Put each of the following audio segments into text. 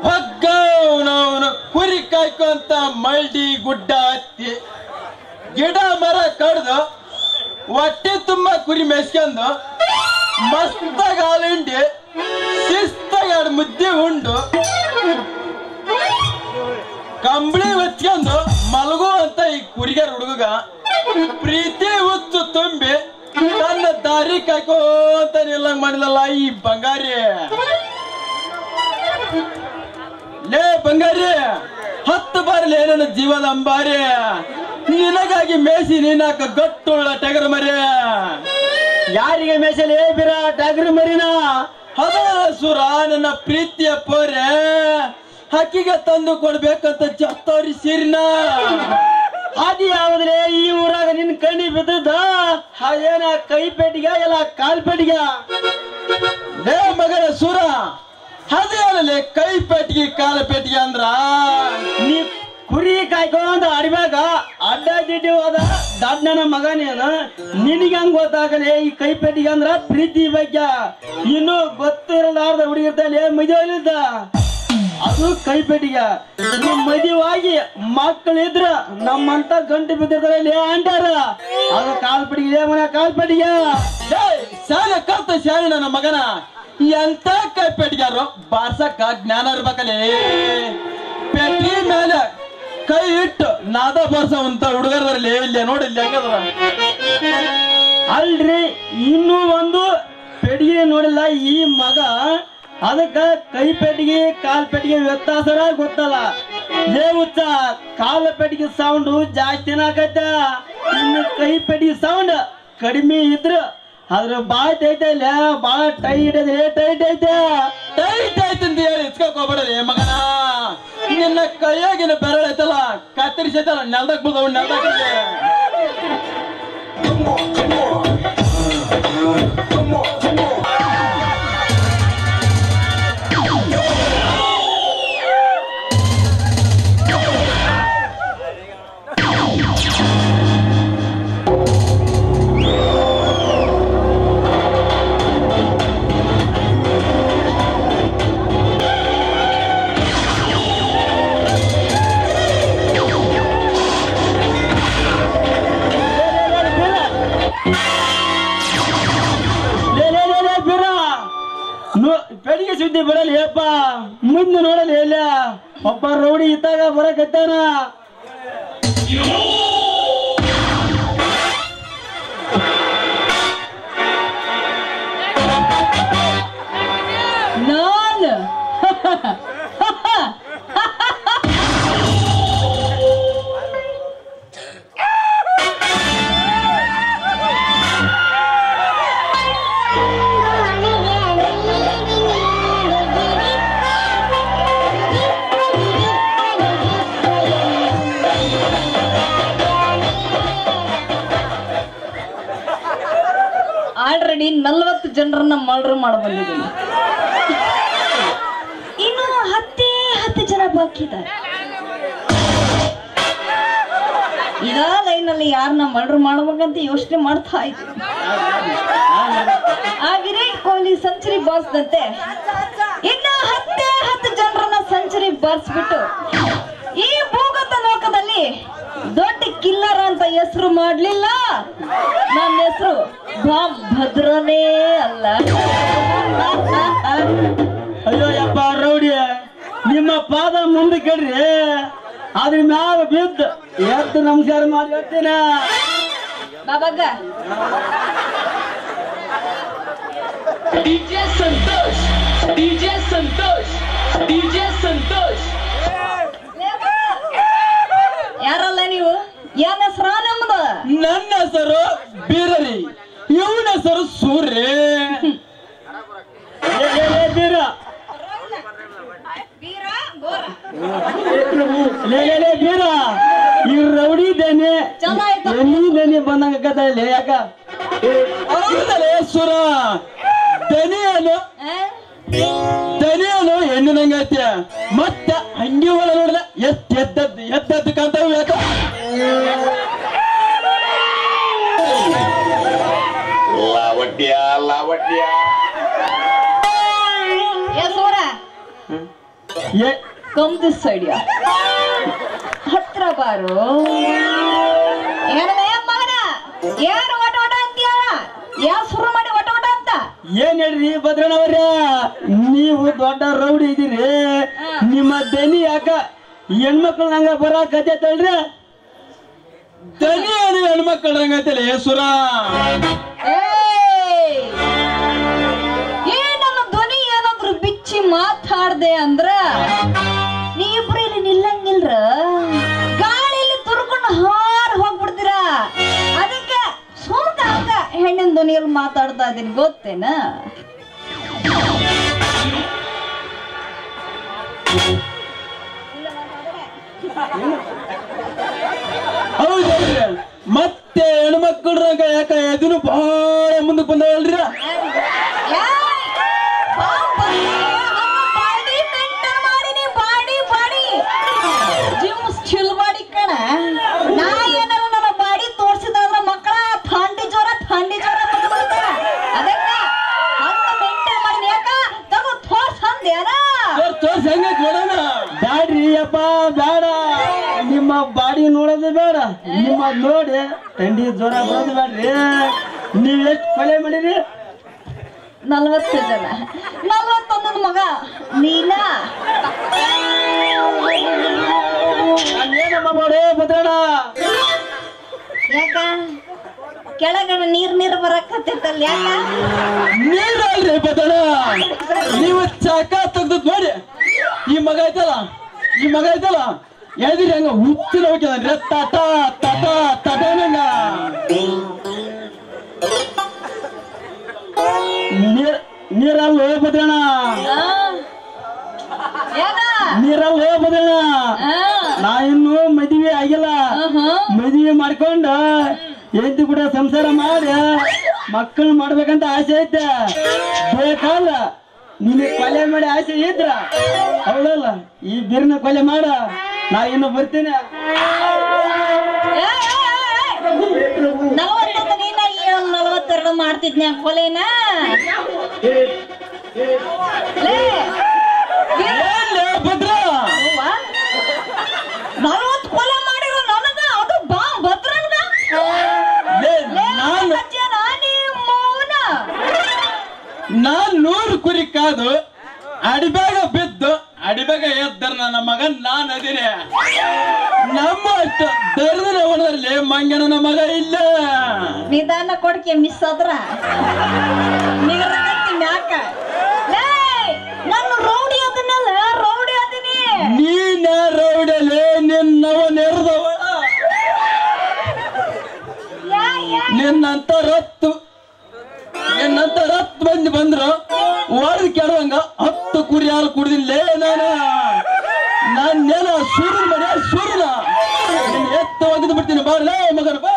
ಹೊಗ್ಗವನವನು ಕುರಿ ಕಾಯ್ಕೊಂತ ಮಲ್ಡಿ ಗುಡ್ಡ ಹತ್ತಿ ಗಿಡ ಮರ ಕಡ್ದು ಹೊಟ್ಟೆ ತುಂಬ ಕುರಿ ಮೇಸ್ಕೊಂಡು ಮಸ್ತಾಗ ಹಾಲು ಹಿಂಡಿ ಶಿಸ್ತಾಗ 2 ಮುದ್ದೆ ಉಂಡು ಕಂಬಳಿ ಹೊಚ್ಕೊಂಡು ಮಲಗುವಂತ ಈ ಕುರಿಗಾರ ಹುಡುಗ ಪ್ರೀತಿ ಹುಚ್ಚು ತುಂಬಿ ತನ್ನ ದಾರಿ ಕಾಯ್ಕೋಂತ ನಿಲ್ಲಂಗ್ ಮಾಡಿದಲ್ಲ ಈ ಬಂಗಾರಿ. ಲೇ ಬಂಗಾರಿ, 10 ಬಾರಿ ನನ್ನ ಜೀವದ ಅಂಬಾರಿ, ನಿನಗಾಗಿ ಮೇಸಿ ನೀನಾಕ ಗಟ್ಟುಳ್ಳ ಟಗರ ಮರಿ. ಯಾರಿಗೆ ಮೇಸಲಿ ಬಿರ ಟಗರ ಮರಿನ? ಅದ ಸುರ ನನ್ನ ಪ್ರೀತಿಯ ಪೋರೆ ಹಕ್ಕಿಗೆ ತಂದು ಕೊಡ್ಬೇಕಂತ ಜತ್ತವ್ರಿ ಸೀರಿನ. ಅದು ಯಾವ್ದ್ರೆ ಈ ಊರಾಗ ನಿನ್ ಕಣ್ಣಿ ಬಿದ್ದದ? ಏನ ಕೈ ಪೆಟ್ಟಿಗ ಎಲ್ಲ ಕಾಲ್ ಪೆಟ್ಟಿಗ? ಲೇ ಮಗನ ಸುರ, ಅದೇನಲ್ಲೇ ಕೈ ಪೆಟ್ಟಿಗೆ ಕಾಲ ಪೆಟ್ಟಿಗೆ ಅಂದ್ರ ನೀ ಕುರಿ ಕಾಯ್ಕೊಂಡ ಅಡಿಬ್ಯಾಗ ಅಡ್ಡ ದಿಡ್ಡಿ ಹೋದ ದಡ್ಡನ ಮಗನೇನ ನಿನಗೆ ಹಂಗ ಗೊತ್ತಾಗಲೇ ಈ ಕೈ ಪೆಟ್ಟಿಗೆ ಅಂದ್ರ ಪ್ರೀತಿ ಬಗ್ಗೆ ಇನ್ನು ಗೊತ್ತಿರಲಾರ್ದ ಹುಡುಗಿರ್ತಲೇ ಮದುವೆ ಅದು ಕೈ ಪೆಟ್ಟಿಗೆ. ನಿಮ್ ಮದುವಾಗಿ ಮಕ್ಕಳಿದ್ರ ನಮ್ಮಂತ ಗಂಟು ಬಿದ್ದಿರ್ತಾರಲ್ಲೇ ಅಂಟಾರ ಅದು ಕಾಲ್ ಪೆಟ್ಟಿಗೆ ಮನ ಕಾಲ್ ಪೆಟ್ಟಿಗೆ. ಶಾಲೆ ಕಲ್ತ ಶಾಲೆ ನನ್ನ ಮಗನ ಎಂತ ಕೈ ಪೆಟ್ಟಿಗಾರು ಬಾರ್ಸಕ್ಕ ಜ್ಞಾನ ಇರ್ಬೇಕಲ್ಲೇ. ಪೆಟ್ಟಿ ಮೇಲೆ ಕೈ ಇಟ್ಟು ನಾದ ಬಾರ್ಸವಂತ ಹುಡುಗರಲ್ಲಿ ಇಲ್ಲೇ ನೋಡಿ ಇಲ್ಲಿ ಹೆಂಗದ. ಅಲ್ರಿ ಇನ್ನೂ ಒಂದು ಪೆಟ್ಟಿಗೆ ನೋಡಿಲ್ಲ ಈ ಮಗ, ಅದಕ್ಕ ಕೈ ಪೆಟ್ಟಿಗೆ ಕಾಲ್ ಪೆಟ್ಟಿಗೆ ವ್ಯತ್ಯಾಸರ ಗೊತ್ತಲ್ಲ. ಹುಚ್ಚ ಕಾಲ ಪೆಟ್ಟಿಗೆ ಸೌಂಡ್ ಜಾಸ್ತಿನ ಆಕತ್ತ, ಇನ್ನು ಕೈ ಪೆಟ್ಟಿಗೆ ಸೌಂಡ್ ಕಡಿಮೆ ಇದ್ರ ಅದ್ರ ಬಾಳ ಟೈಟ್ ಇಲ್ಲ, ಬಾಳ ಟೈಟ್ ಐತೆ ಟೈಟ್ ಐತೆ. ಟೈಟ್ ಆಯ್ತು ಅಂತ ಹೇಳಿ ಇಸ್ಕೋಬೇಡ್ರಿ ಮಗನ. ನಿನ್ನ ಕೈಯಾಗಿನ ಬೆರಳು ಐತಲ್ಲ ಕತ್ತರಿಸೈತಲ್ಲ ನೆಲ್ದಾಗ ಬುದವ್ ನೆಲ್ದಾಗ. ಪೆಟ್ಟಿಗೆ ಸುದ್ದಿ ಬಿಡಲಿ ಅಪ್ಪ, ಮುಂದೆ ನೋಡಲಿ ಎಲ್ಲ ಒಬ್ಬ ರೌಡಿ ಇದ್ದಾಗ ಬರಕತ್ತಾನ. ನಾನು ಆಲ್ರೆಡಿ 40 ಜನರನ್ನ ಮರ್ಡರ್ ಮಾಡಿ ಬಂದಿದ್ದೀನಿ. ಇನ್ನು 10 ಜನ ಬಾಕಿ ಇದ್ದಾರೆ. ಇದ ಲೈನಲ್ಲಿ ಯಾರನ್ನ ಮರ್ಡರ್ ಮಾಡ್ಬೇಕಂತ ಯೋಚನೆ ಮಾಡ್ತಾ ಇದ್ದೀನಿ. ಆ ವಿರಾಟ್ ಕೊಹ್ಲಿ ಸೆಂಚುರಿ ಬಾರಿಸಿದಂತೆ ಇನ್ನು 10 ಜನರನ್ನ ಸೆಂಚುರಿ ಬಾರಿಸ್ಬಿಟ್ಟು ಈ ಭೂಗತ ಲೋಕದಲ್ಲಿ ದೊಡ್ಡ ಕಿಲ್ಲರ್ ಅಂತ ಹೆಸರು ಮಾಡ್ಲಿಲ್ಲ. ನನ್ನ ಹೆಸರು ಭದ್ರನೇ ಅಲ್ಲ. ಅಯ್ಯೋ ಯಪ್ಪ ರೌಡಿ, ನಿಮ್ಮ ಪಾದ ಮುಂದೆ ಕೇಳ್ರಿ, ಅದ್ರ ಮ್ಯಾಲ ಬಿದ್ದು ಎದ್ದು ನಮಸ್ಕಾರ ಮಾಡಿ ಹೇಳ್ತೀನ. ಬಾಬಾಗ DJ Santosh, DJ Santosh, DJ Santosh. ಯಾರಲ್ಲ ನೀವು? ಏನ್ ಹೆಸರ ನಮ್ದು? ನನ್ನ ಹೆಸರು ಬೀರರಿ, ಇವನ ಹೆಸರು ಸೂರ್ಯ. ಬೀರ ಈ ರೌಡಿ ದೇನೆ ಎಲ್ಲಿ ದೇನೆ ಬಂದಂಗ ಯಾಕ ಸುರ ದನಿಯನು ದನಿಯನು ಹೆಣ್ಣಿನಂಗೈತೆ ಮತ್ತೆ ಹಂಗಿ ಒಳ ನೋಡಿದ ಎದ್ದದ್ದು ಕಾಂತಾವ ಯಾಕ ಸೂರ ಕಮ್ ದಿಸ್ ಸೈಡ್ ಹತ್ರ ಬಾರು. ಏನಲೇ ಮಗನ, ಏನು ಒಟ ಒಟ ಅಂತೀಯ? ಯಾವ ಶುರು ಮಾಡಿ ಒಟ ಒಟ ಅಂತ? ಏನ್ ಹೇಳ್ರಿ ಭದ್ರನವ್ರ, ನೀವು ದೊಡ್ಡ ರೌಡಿ ಇದೀರಿ. ನಿಮ್ಮ ದನಿ ಯಾಕ ಹೆಣ್ಮಕ್ಳು ನಂಗ ಬರಾಕತ್ತೈತಲ್ರಿ? ದನಿ ಏನು ಹೆಣ್ಮಕ್ಳ ರಂಗೈತಲ್ಲ ಸುರ. ನನ್ನ ಧ್ವನಿ ಏನಾದ್ರು ಬಿಚ್ಚಿ ಮಾತಾಡ್ದೆ ಅಂದ್ರ ನೀವಿಬ್ರು ಇಲ್ಲಿ ನಿಲ್ಲಂಗಿಲ್ರ, ಗಾಳಿಯಲ್ಲಿ ತುರ್ಕೊಂಡು ಹಾರ್ ಹೋಗ್ಬಿಡ್ತೀರ. ಅದಕ್ಕೆ ಸುಮ್ಕ ಹಂಗ ಹೆಣ್ಣಿನ ಧ್ವನಿಯಲ್ಲಿ ಮಾತಾಡ್ತಾ ಇದೀನಿ, ಗೊತ್ತೇನ? ಹೌದಲ್ರಿ, ಮತ್ತೆ ಹೆಣ್ಮಕ್ಳ ರಂಗ ಯಾಕ ಇದನ್ನು ಬಹಳ ಮುಂದಕ್ಕೆ ಬಂದವಲ್ರಿ. ಜಿಮ್ ಬಾಡಿ ಕಣ. ನಾ ಏನಾರ ನನ್ನ ಬಾಡಿ ತೋರ್ಸಿದ್ರ ಮಕ್ಕಳ ಥಂಡಿ ಜ್ವರ ಅದಕ್ಕ ಹಂಗ ಮೇಂಟೈನ್ ಮಾಡಿ ಯಾಕ ತಗೋ ತೋರ್ಸ್ ಅಂದ್ಯಾನ. ತೋರ್ಸ್ ಹೆಂಗ ನೋಡೋಣ. ಬ್ಯಾಡ್ರಿ ಅಪ್ಪ ಬೇಡ, ನಿಮ್ಮ ಬಾಡಿ ನೋಡೋದು ಬೇಡ, ನಿಮ್ಮ ನೋಡಿ ಥಂಡಿ ಜ್ವರ ಬರೋದು ಬೇಡ್ರಿ. ನೀವ್ ಎಷ್ಟು ಕೊಲೆ ಮಾಡಿರಿ? 40 ಜನ, 41 ಮಗ ನೀನ. ನಾನೇನಮ್ಮ ಮಾಡೇ ಭದ್ರಣ್ಣ? ಯಾಕ ಕೆಳಗಡೆ ನೀರ್ ಬರಕತ್ತೈತಲ್ಲ, ಯಾಕ? ನೀರಲ್ರಿ ಬದಣ, ನೀವು ಚಾಕ ತೆಗ್ದು ನೋಡಿ. ಈ ಮಗ ಐತಲ್ಲ ಎದಿರಿ ಹಂಗ ಹುಚ್ಚಿನ ಹೋಗ್ಯದನ್ರಿ. ತಟ ತಟ ತಟನಂಗ ನೀರಲ್ಲ ಭದ್ರಣ್ಣ, ನೀರಲ್ಲ ಭದ್ರಣ್ಣ. ನಾ ಇನ್ನು ಮದುವೆ ಆಗಿಲ್ಲ. ಮದುವೆ ಮಾಡ್ಕೊಂಡ ಹೆಂಡತಿ ಕೂಡ ಸಂಸಾರ ಮಾಡಿ ಮಕ್ಕಳು ಮಾಡ್ಬೇಕಂತ ಆಸೆ ಐತೆ. ಬೇಕಾದ ನಿನ್ನ ಕೊಲೆ ಮಾಡಿ ಆಸೆ ಇದ್ರ ಹೌದಲ್ಲ, ಈ ಬಿರ್ನ ಕೊಲೆ ಮಾಡ, ನಾ ಇನ್ನು ಬರ್ತೀನಿ. 41 ನೀನ, 42 ಮಾಡ್ತಿದ್ನ ಕೊಲೆನ. ಭದ್ರ 40 ಕೊಲೆ ಮಾಡಿರೋ ನನಗ, ಅದು ಬಾ ಭದ್ರನ್ಗ. ನಾನ್ 100 ಕುರಿ ಕಾದು ಅಡಿಬ್ಯಾಗ ಬಿದ್ದು ಅಡಿಬ್ಯಾಗ ಎದ್ದರ ನನ್ನ ಮಗನ್ ನಾನ್ ಅದೀನಿ. ನಮ್ಮ ಅಷ್ಟು ದರ್ದನ ಹೊಣದಲ್ಲಿ ಮಂಗನ ಮಗ ಇಲ್ಲ. ನಿಧಾನ ಕೊಡ್ಕೆ ಮಿಸ್ ಆದ್ರ ಮ್ಯಾಕ. ನಾನು ರೌಡಿ ಅದನ್ನಲ್ಲ, ರೌಡಿ ಅದೀನಿ. ನೀನ ರೌಡಲ್ಲಿ ನಿನ್ನವ ನೆರೆದವ. ನಿನ್ನಂತ ರತ್ತು ಮಂದಿ ಬಂದ್ರು ಒಳಗೆ ಕೆಡುವಂಗ 10 ಕುರಿ ಹಾಲು ಕುಡ್ದಿಲ್ಲೇ ನಾನೇನ ಸುರು ಮನೆ ಸುರುನ ಎತ್ತ ಒಗೆದು ಬಿಡ್ತೀನಿ. ಬಾರಲೇ ಮಗನ ಬಾ.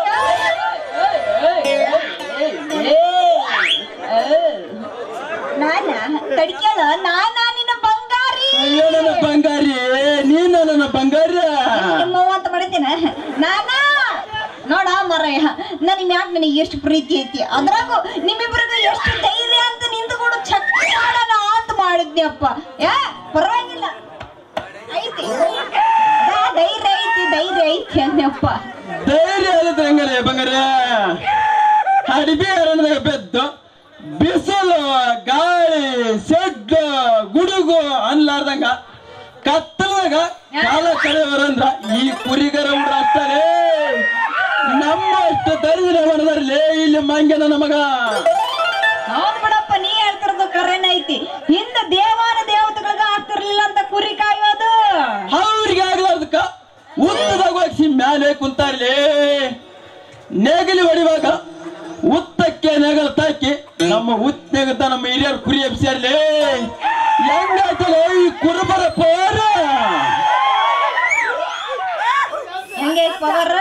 ನಾನ ತಡಿಕೇಳ, ನಾನ ನಿನ್ನ ಬಂಗಾರಿ. ಅಯ್ಯೋ ನನ್ನ ಬಂಗಾರಿ, ನೀನ ನನ್ನ ಬಂಗಾರಿ. ನಿಮ್ಮವ್ವ ಅಂತ ಮಾಡಿದ್ದೇನ ನಾನ? ನೋಡ ಮರಯ್ಯ, ನನಗೆ ಮ್ಯಾಕ್ ನನಗೆ ಎಷ್ಟು ಪ್ರೀತಿ ಐತಿ, ಅದ್ರಾಗೂ ನಿಮ್ಮಿಬ್ರಿಗೂ ಎಷ್ಟು ಧೈರ್ಯ ಅಂತ ನಿಂತುಕೊಂಡು ಚಕ್ರ ಮಾಡೋಣ ಅಂತ ಮಾಡಿದ್ನಪ್ಪ. ಪರವಾಗಿಲ್ಲ ಐತಿ, ಧೈರ್ಯ ಐತಿ ಅನ್ನಪ್ಪ. ಧೈರ್ಯ ಹೇಳಿದ್ರೆ ಹೆಂಗಲ್ಲ ಬಂಗಾರ? ಅಡಿಬಿ ಅರಣ್ಯದಾಗ ಬೆದ್ದು ಬಿಸಿಲು ಗಾಳಿ ಸೆಡ್ಡು ಗುಡುಗು ಅನ್ಲಾರ್ದಂಗ ಕತ್ತಲಾಗ ಕಾಲ ಕಳೆಯವರಂದ್ರ ಈ ಕುರಿಗರ ಹುಡ್ರ ಅಷ್ಟೇ. ನಮ್ಮ ಅಷ್ಟು ಧೈರ್ಯ ಮಾಡಿದ್ರಲ್ಲಿ ಇಲ್ಲಿ ಮಂಗನ ನಮಗ. ಹೌದ್ ಬಿಡಪ್ಪ, ನೀ ಹೇಳ್ತಿರೋದು ಕರೆನ ಐತಿ. ಹಿಂದ ದೇವಾನ ದೇವತೆಗಳಿಗ ಆಗ್ತಿರ್ಲಿಲ್ಲ ಅಂತ ಕುರಿ ಕಾಯೋದು. ಅವ್ರಿಗೆ ಆಗ್ಲಾರ್ದಕ್ಕ ಉತ್ತದಾಗ ಹೋಗಿ ಮ್ಯಾಲೆ ಕುಂತಾರ್ಲಿ. ನೇಗಿಲಿ ಹೊಡಿವಾಗ ಉತ್ತಕ್ಕೆ ನೆಗಲ್ ತಾಕಿ ನಮ್ಮ ಉತ್ತನೆಗತ್ತ ನಮ್ಮ ಹಿರಿಯರು ಕುರಿ ಎಬ್ಸ್ಯಾರ್ಲಿ. ಹೆಂಗಾಯ್ತಲ್ಲ ಈ ಕುರುಬರ ಪೋರ. ಹೆಂಗೈತ್ ಪವರ್?